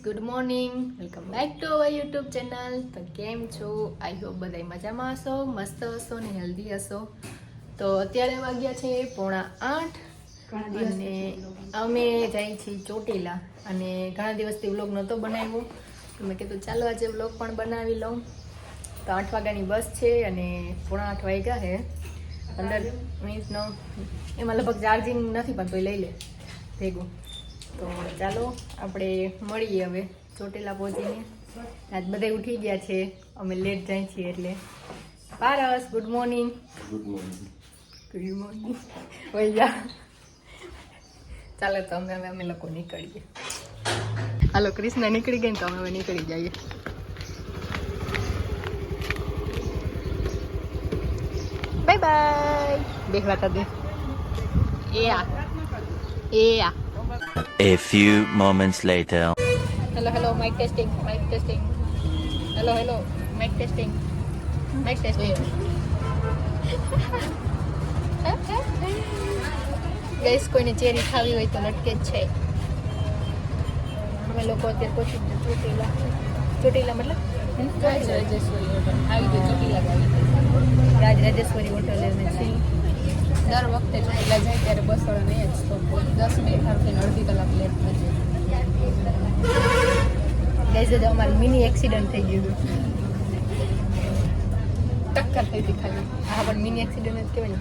Good morning, welcome back to our YouTube channel. તો કેમ છો? આઈ હોપ બધા મજામાં હશો, મસ્ત હશો ને હેલ્ધી હશો. તો અત્યારે વાગ્યા છે 7:45 અને અમે જઈએ છીએ ચોટીલા. અને ઘણા દિવસથી વ્લોગ નહોતો બનાવ્યો તો મેં કીધું ચાલો આજે વ્લોગ પણ બનાવી લઉં. તો 8 વાગ્યાની બસ છે અને 7:45 વાગ્યા છે. 15 મિનિટનો એમાં લગભગ ચાર્જિંગ નથી પણ તોય લઈ લે ભેગું. તો ચાલો આપણે મળીએ હવે ચોટીલા પહોંચીને. આજ બધા ઉઠી ગયા છે, અમે લેટ જાય છીએ એટલે. Paras, good morning. Good morning. Good morning. વૈયા ચાલો તો અમે લોકો નીકળીએ. હાલો, કૃષ્ણ નીકળી ગઈ ને તો અમે હવે નીકળી જઈએ. Bye bye. બેહવાતા દે. એ આ A few moments later. Hello, mic testing. Hello, mic testing. Guys, કોઈને ચેરી ખાવી હોય તો લટકે જ છે. અમે લોકો અત્યારે પહોંચી ગયા ચોટીલા મતલબ રાજરાજેશ્વરી હોટલ આવી ગઈ. ચોટીલા રાજરાજેશ્વરી હોટલ અમે છીએ. દર વખતે ચોટીલા જાય ત્યારે બસ વાળા નહીં જ સ્ટોપ હોય. 10 મિનિટ થઈને અડધી કલાક લેટ થઈ જાય. ગાઈઝ અમારે મિની એક્સિડન્ટ થઈ ગયું હતું. ટક્કર થઈ હતી ખાલી. હા, પણ મિની એક્સિડન્ટ જ કહેવાય ને.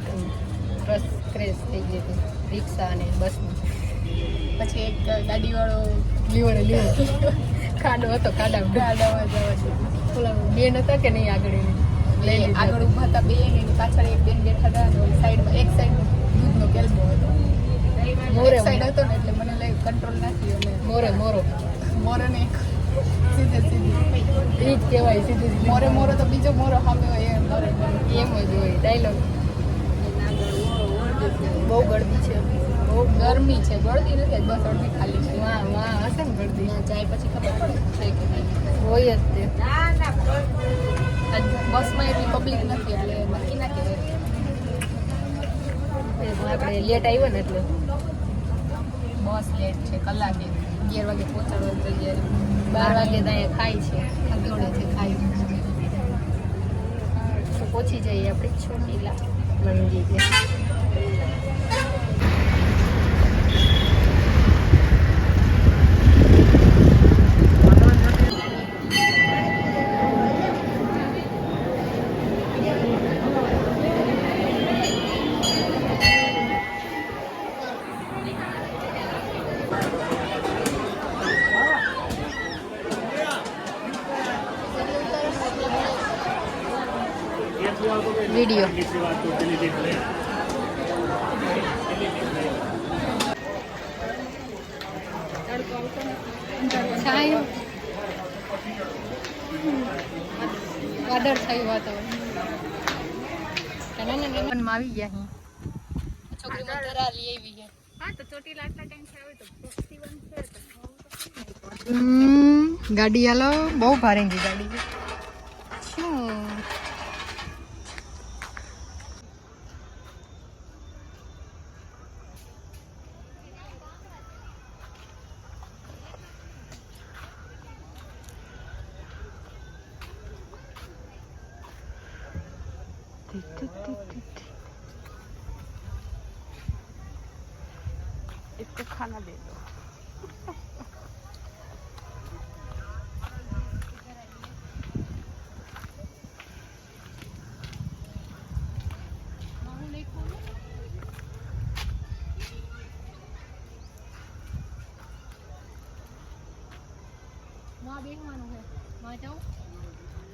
બસ ક્રેશ થઈ ગઈ હતી રિક્ષા અને બસમાં. પછી એક ગાડીવાળો લીવર ખાડો હતો, ખાડામાં જવા છે. ઓલા બેન હતા કે નહીં આગળ આગળ ઊભા હતા બે, એની પાછળ એક બેન બેઠા હતા. સાઈડમાં એક સાઈડ દૂધનો કેલ્બો હતો. મોરે સાઈડ હતો ને એટલે મને લઈ કંટ્રોલ નથી. અને મોરે ને એક સીધી એ જ કહેવાય સીધી મોરો તો બીજો મોરો સામે હોય એમ જ હોય ડાયલોગ. બહુ ગળદી છે, બહુ ગરમી છે. ગળદી નથી, બસ અડધી ખાલી છે. વાહ હશે ને ગળદી. જાય પછી ખબર પડે છે કે નહીં. હોય જ તે. બસમાં એટલી પબ્લિક નથી એટલે નક્કી ના કહેવાય. આપણે લેટ આવ્યો ને એટલે બસ લેટ છે. કલાકે 11 વાગે પહોંચાડવા જઈએ. 12 વાગે ત્યાં ખાય છે, દોડે છે ખાય. તો પહોંચી જઈએ આપણે ચોટીલા મંદિરે. વિડિયો છાયું વાદળ છાયું વાતાવરણ આવી ગયા. છોકરી મધરા લઈ આવી છે. હા, તો ચોટીલા આટલા ટાઈમ છે આવે તો ફેસ્ટિવલ છે. ગાડી હાલો, બહુ ભારેંગી ગાડી. શું इसको खाना दे दो.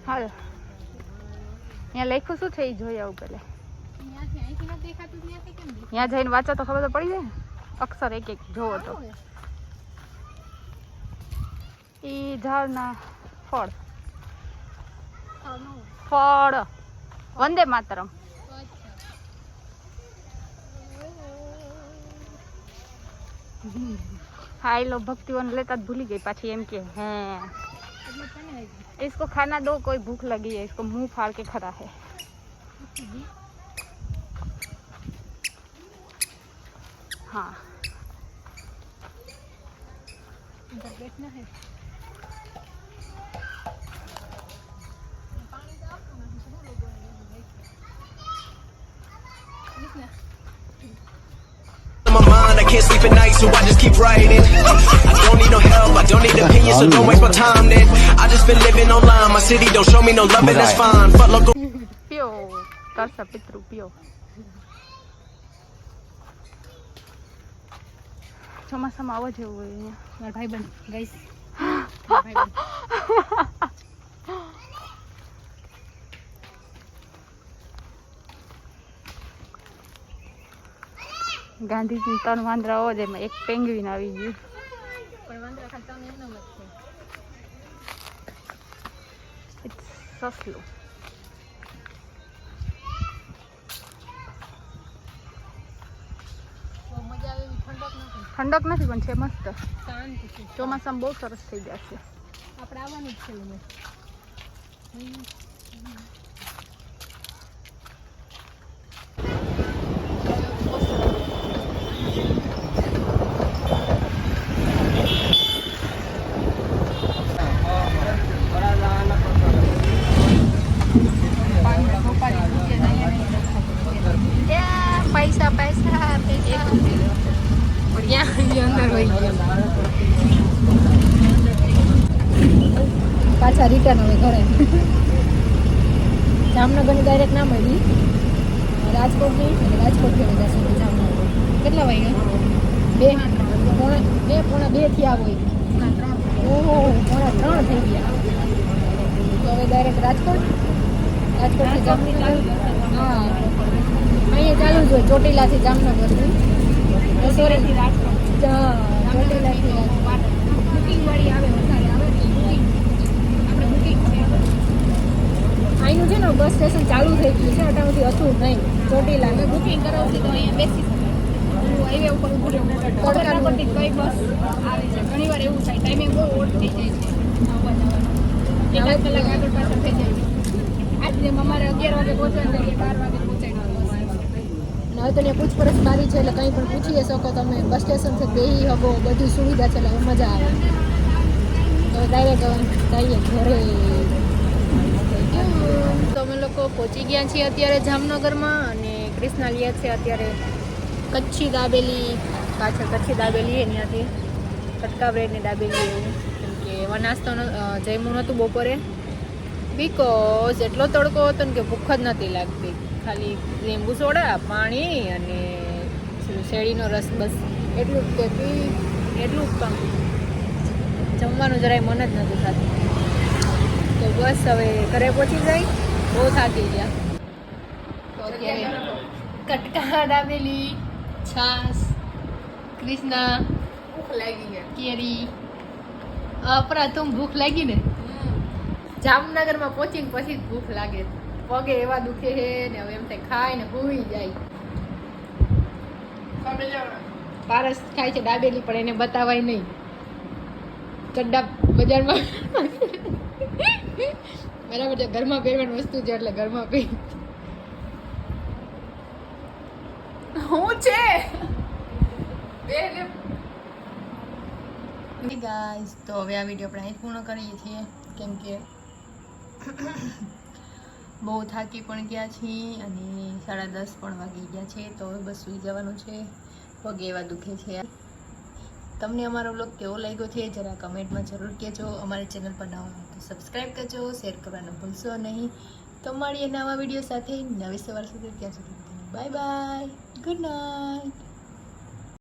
હાલ અહીંયા લખ્યું શું છે એ જોઈ આવું પેલે. ત્યાં જઈને વાંચો તો ખબર તો પડી જાય ને. અક્ષર એક જોવો તો. એ ઝાડના ફળ વંદે માતરમ. હા, એ લો ભક્તિઓને લેતા જ ભૂલી ગઈ પાછી એમ કે હે इसको खाना दो, कोई भूख लगी है, इसको मुंह फाड़ के खड़ा है. हाँ, बैठना है. my mind, I can't sleep at night, so I just keep writing. I don't need no help, I don't need opinions, so don't waste my time then. I just been living online, my city don't show me no love, and that's fine. Fuck local. પીઓ તરસા પિતૃ પીઓ. ચોમાસામાં આવો જેવું હોય અહીંયા. મારા ભાઈબંધ ગાઈસ ગાંધીજી 3 વાંદરા આવો જેમાં એક પેંગ્વિન આવી ગયું. પણ વાંદરા ખાતા એમનો મત છે. ઇટ્સ સસલું. બહુ મજા આવે એવી ઠંડક નથી, ઠંડક નથી પણ છે મસ્ત. શાંતિ છે. ચોમાસામાં બહુ સરસ થઈ જશે. આપણે આવવાનું જ છે ઉમેર. પૈસા પૈસા પૈસા અંદર હોય પાછા રિટર્ન હવે ઘરે. જામનગરની ડાયરેક્ટ ના મળી, રાજકોટની એટલે રાજકોટ થી જશે જામનગર. કેટલા વાગ્યા? 2 થી આવો. ઓહો 3 થઈ ગયા. તો હવે ડાયરેક્ટ રાજકોટથી જામનગર. હા અહીંયા ચાલુ જ હોય ચોટીલાથી જામનગર. સોરી રાજકોટ. ચોટીલાથી બુકિંગ વાળી આવે, વધારે આવે આપણે બુકિંગ અહીંનું છે ને બસ સ્ટેશન ચાલુ થઈ ગયું છે, અટાણુંથી હતું નહીં. ચોટીલા બુકિંગ કરાવતી તો અહીંયા બેસી શકાય. હાઈવે ઉપર ઊભું રહેવું પડે. તડકા પરથી કઈ બસ આવે છે, ઘણી વાર એવું થાય ટાઈમિંગ બહુ ઓટ થઈ જાય છે આવવા જવાનું. 1 કલાક આગળ પાછળ થઈ જાય છે. આજ જેમ અમારે 11 વાગે પહોંચવાનું થાય 12 વાગે પહોંચાડવાનું. હવે તો ત્યાં પૂછપરછ મારી છે એટલે કંઈ પણ પૂછી શકો તમે. બસ સ્ટેશનથી બેસી શકો, બધી સુવિધા છે એટલે મજા આવે. તો ડાયરેક્ટ જઈએ ઘરે. તો અમે લોકો પહોંચી ગયા છીએ અત્યારે જામનગરમાં અને ક્રિષ્ના લે છે અત્યારે કચ્છી દાબેલી. પાછળ કચ્છી દાબેલી એનાથી કટકા બ્રેડની દાબેલી એવું, કેમ કે એવા નાસ્તો જમ્યું નહોતું બપોરે બીકોઝ એટલો તડકો હતો ને કે ભૂખ જ નથી લાગતી. ખાલી લીંબુ સોડા, પાણી અને શેરડીનો રસ, બસ એટલું જ પી, એટલું જ કામ. જમવાનું જરાય મન જ નથી થતું. તો બસ હવે ઘરે પહોંચી જાય, બહુ થાકી ગયા. તો અત્યારે કટકા દાબેલી, છાશ, ક્રિષ્ના ભૂખ લાગી ગયા, કેરી અપરા તું ભૂખ લાગી ને. જામનગરમાં પહોંચીને પછી જ ભૂખ લાગે. પગે એવા દુખે છે ને હવે એમ થાય ખાય ને ભૂવી જાય. પારસ ખાય છે દાબેલી પણ એને બતાવાય નહીં. ચડ્ડા બજારમાં બરાબર છે, ઘરમાં પહેરવાની વસ્તુ છે એટલે ઘરમાં પહેર. હું છે ગાઈસ. તો હવે આ વિડીયો આપણે અહીં પૂર્ણ કરીએ છીએ, કેમ કે બહુ થાકી પણ ગયા છીએ અને 10:30 પણ વાગી ગયા છે. તો હવે બસ સૂઈ જવાનું છે, પગે એવા દુખે છે. તમને અમારો વ્લોગ કેવો લાગ્યો છે જરા કમેન્ટમાં જરૂર કહેજો. અમારી ચેનલ પર નવા હોય તો સબસ્ક્રાઈબ કરજો, શેર કરવાનું ભૂલશો નહીં. તો મળીએ નવા વિડીયો સાથે નવી સવાર સુધી. ત્યાં સુધી બાય બાય, ગુડ નાઇટ.